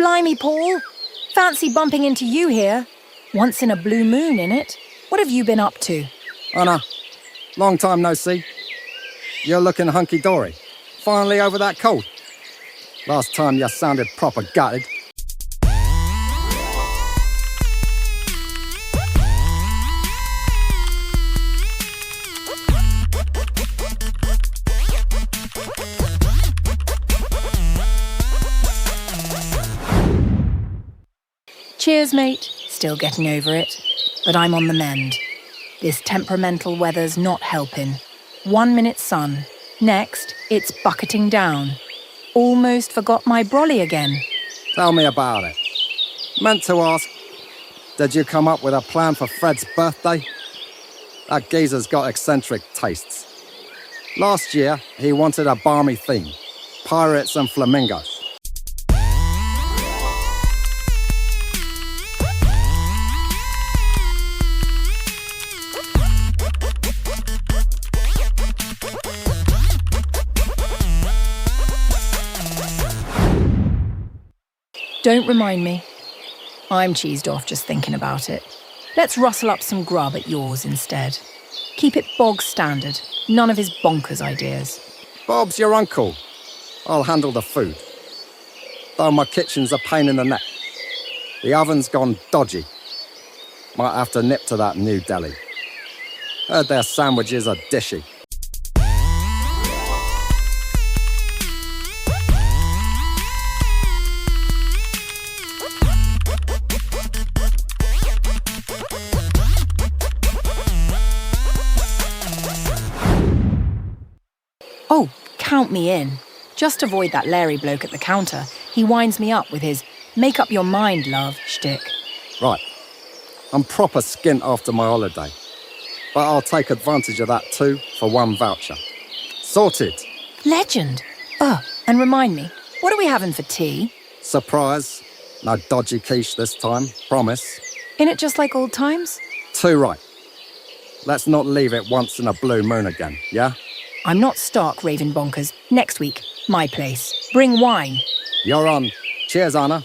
Blimey, Paul. Fancy bumping into you here. Once in a blue moon, innit? What have you been up to? Anna, long time no see. You're looking hunky-dory. Finally over that cold. Last time you sounded proper gutted. Cheers, mate. Still getting over it. But I'm on the mend. This temperamental weather's not helping. 1 minute sun. Next, it's bucketing down. Almost forgot my brolly again. Tell me about it. Meant to ask, did you come up with a plan for Fred's birthday? That geezer's got eccentric tastes. Last year, he wanted a balmy theme. Pirates and flamingos. Don't remind me. I'm cheesed off just thinking about it. Let's rustle up some grub at yours instead. Keep it bog standard. None of his bonkers ideas. Bob's your uncle. I'll handle the food. Though my kitchen's a pain in the neck. The oven's gone dodgy. Might have to nip to that new deli. Heard their sandwiches are dishy. Oh, count me in. Just avoid that lairy bloke at the counter. He winds me up with his make up your mind, love, shtick. Right. I'm proper skint after my holiday. But I'll take advantage of that too for one voucher. Sorted. Legend. Oh, and remind me, what are we having for tea? Surprise. No dodgy quiche this time, promise. Innit just like old times? Too right. Let's not leave it once in a blue moon again, yeah? I'm not stark, ravin bonkers. Next week, my place. Bring wine. You're on. Cheers, Anna.